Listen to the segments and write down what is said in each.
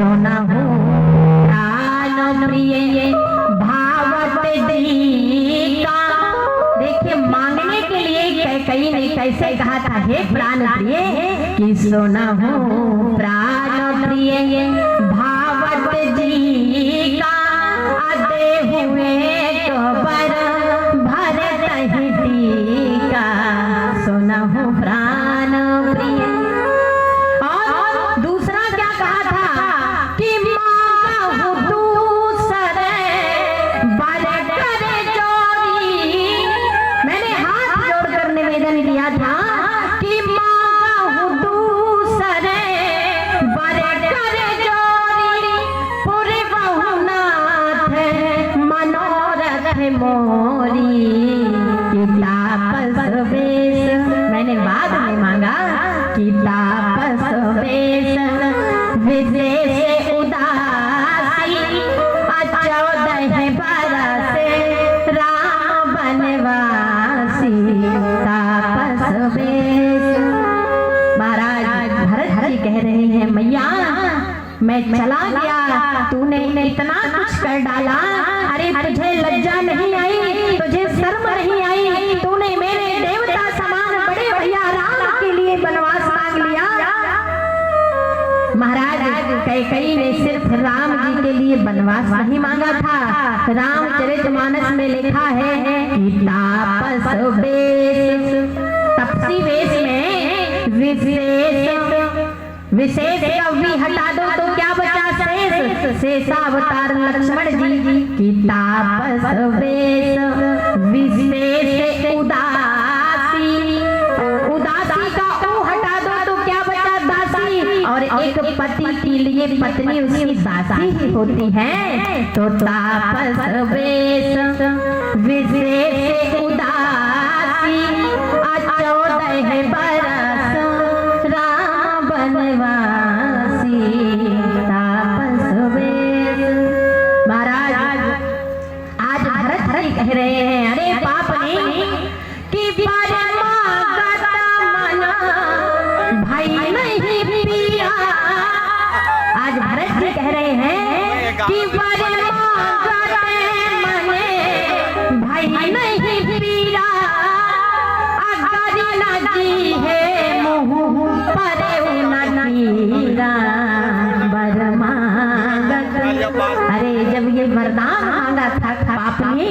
सोना हूँ प्राण प्रिय भावत जी का। देखिए मांगने के लिए कैकेयी ने कैसे कहा था, हे प्राण प्रिय कि सोना हूँ प्राण प्रिय भावत जी का। आदे हुए कबर भरत ही टीका, सोना हूँ प्राण प्रिय। और दूसरा क्या कहा था कि मांगा हूँ दूसरे बर करे जोड़ी। मैंने हाथ जोड़कर निवेदन किया था कि मांगा हूँ दूसरे बर करे जोड़ी। पूरे बहुनाथ मनोरथ मोरी कि तापस वेश। मैंने बाद में मांगा कि तापस वेश विशेष उदासी। 14 बरस राम बनवासी तापस वेश। महाराज भरत जी कह रहे हैं, मैया मैं चला गया, तूने इतना कुछ कर डाला। अरे तुझे लज्जा नहीं आई, तुझे शर्म नहीं आई, तूने मेरे देवता समान बड़े भैया राम के लिए वनवास मांग लिया। महाराज कैकेयी ने सिर्फ राम जी के लिए वनवास नहीं मांगा था। रामचरितमानस में लिखा है कि तापस वेश, तपसी वेश में विशेष कवि हटा दो तो क्या बचा शेष। शेषावतार लक्ष्मण जी की तापस वेश विशेष उदासी। उदासी का ऊ हटा दो तो क्या बचा दासी। और एक पति के लिए पत्नी उसकी दासी ही होती है। तो तापस वेश विशेष उदासी। 14 बरस राम बनवासी तापस वेश। महाराज आज भरत जी कह रहे हैं, अरे पाप नहीं कि परमागत मन भाई नहीं पिया। आज भरत जी कह रहे हैं कि परमागत मन भाई नहीं पिया। अगर न जी है मुँह परे उनकीरा बरमागत। अरे जब ये वरदान मांगा था पाप ने,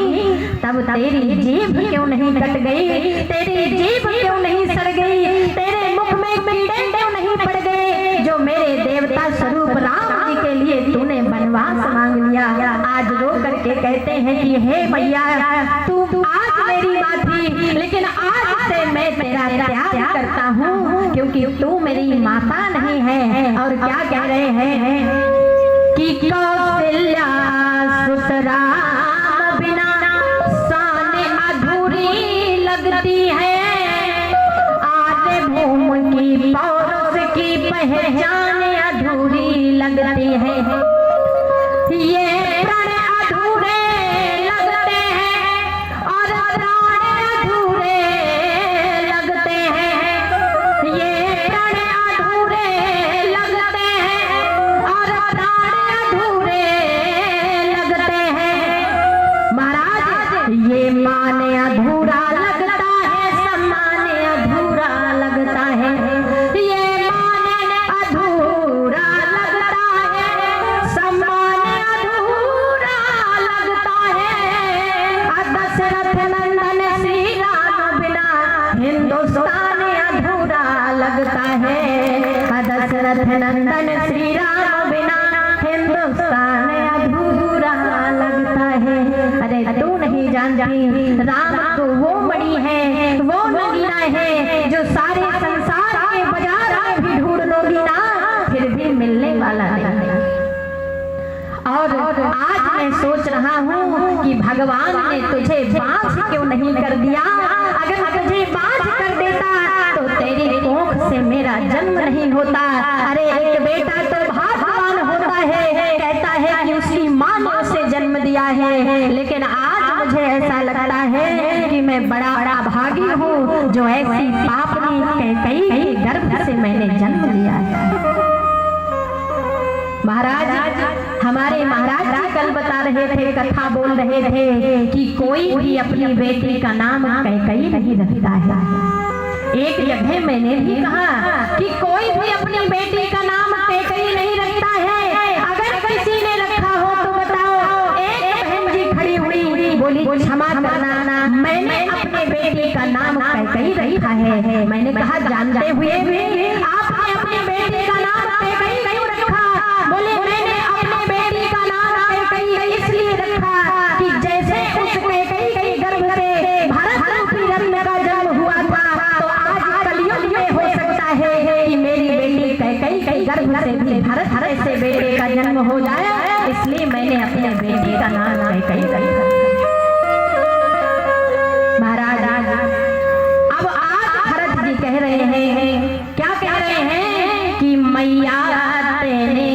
तब तेरी जीभ क्यों नहीं कट गई, तेरी जीभ क्यों नहीं सड़ गई, तेरे मुख में कीड़े क्यों नहीं पड़ गए, जो मेरे देवता स्वरूप राम जी के लिए तूने वनवास मांग लिया। आज रो करके कहते हैं कि हे भैया तू आज मेरी माँ थी, लेकिन आज से मैं तेरा त्याग करता हूँ, क्योंकि तू मेरी माता नहीं है। और क्या कह रहे हैं कि कौशल्या सुत राम बिना शान अधूरी लगती है। आर्य भूमि की पौरुष की पहचान अधूरी लगती है। ये प्रण अधूरे लगते हैं और प्राण अधूरे लगते हैं। ये प्रण अधूरे लगते हैं और प्राण अधूरे लगते हैं। महाराज ये मान अधूरा लगता है, सम्मान अधूरा लगता है। ये मान अधूरा लगता है, सम्मान अधूरा लगता है। दशरथ नंदन श्री राम बिना हिंदुस्तान अधूरा लगता है। दशरथ नंदन श्री राम बिना हिंदुस्तान अधूरा लगता है। अरे तू नहीं जानती राम तो वो मणि है, वो नगीना है जो सारे संसार के बाजार में भी ढूंढ लोगी ना, फिर भी मिलने वाला नहीं। और आज मैं सोच रहा हूँ कि भगवान ने तुझे बांझ क्यों नहीं कर दिया। अगर तुझे बांझ कर देता तो तेरी कोख से मेरा जन्म नहीं होता। अरे एक बेटा तो भाग्यवान होता है, कहता है कि उसकी माँ ने उसे जन्म दिया है, लेकिन आज मुझे ऐसा लगता है कि मैं बड़ा भागी हूँ जो ऐसी पापनी कैकेयी के गर्भ से मैंने जन्म लिया है। महाराज हमारे महाराज जी कल बता रहे थे, कथा बोल रहे थे कि कोई भी अपनी बेटी का नाम कैकई नहीं रखता है। एक जगह मैंने भी कहा कि कोई भी अपनी बेटी का नाम कैकई नहीं रखता है। अगर किसी ने रखा हो तो बताओ। एक बहन जी खड़ी हुई बोली क्षमा करना, मैंने अपने बेटी का नाम कैकई रखा है। मैंने कहा जानते हुए भी आपने अपनी बेटी का नाम कैकई क्यों रखा? बोले मैंने अपनी बेटी का नाम कैकई इसलिए रखा कि जैसे उस कैकई के गर्भ से भरत रूपी रत्न का जन्म हुआ था, तो आज कलयुग में हो सकता है कि मेरी बेटी कैकई के गर्भ से भी भरत से बेटे का जन्म हो जाए, इसलिए मैंने अपने बेटी का नाम कैकई रखा। महाराज अब आज भरत जी कह रहे हैं, क्या कह रहे हैं कि मैया तेरे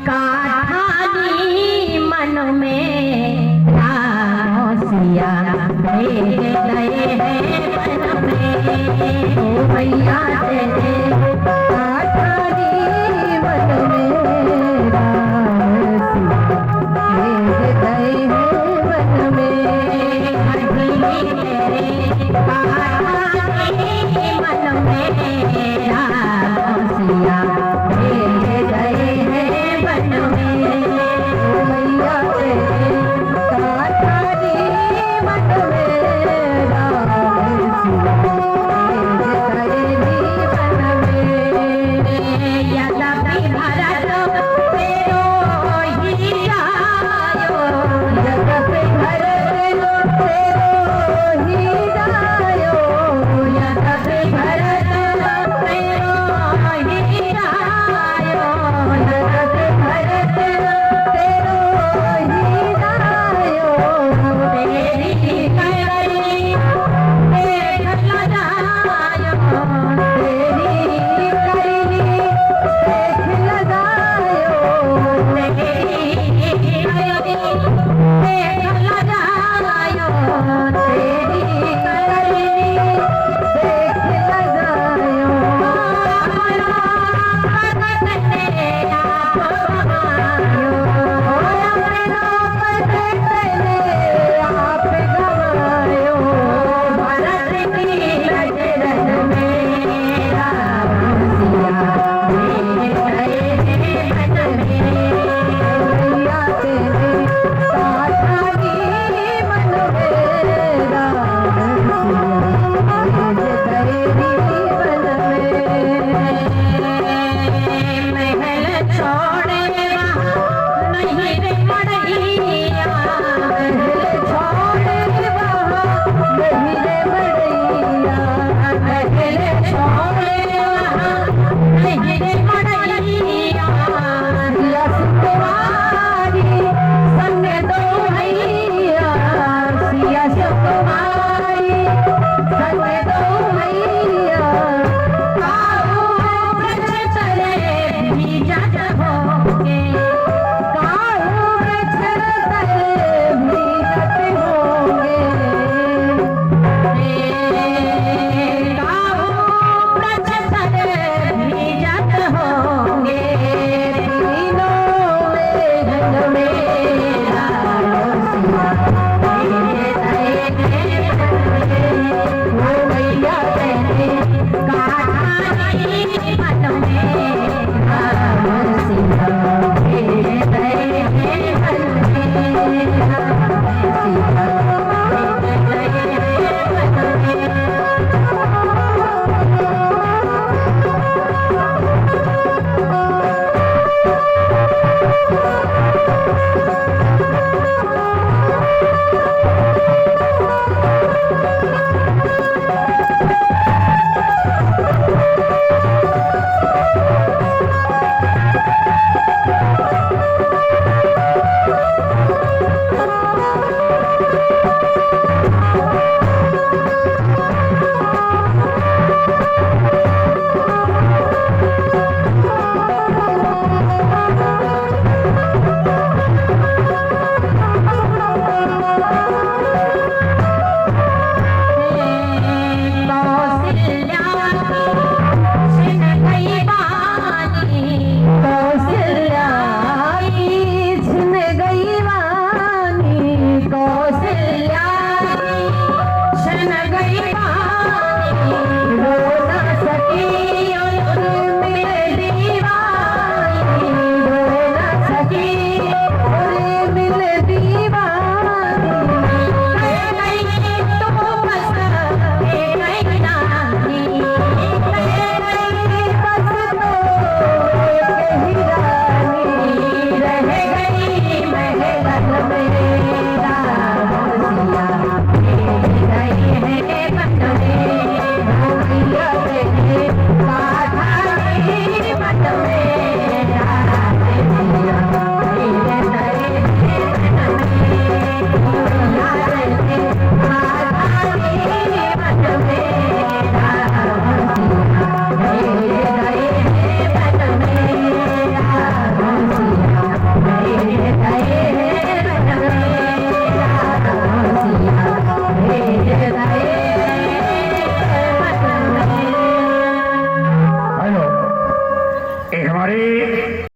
काठानी मन में सिया भेज गए हैं मन में। ओ मैया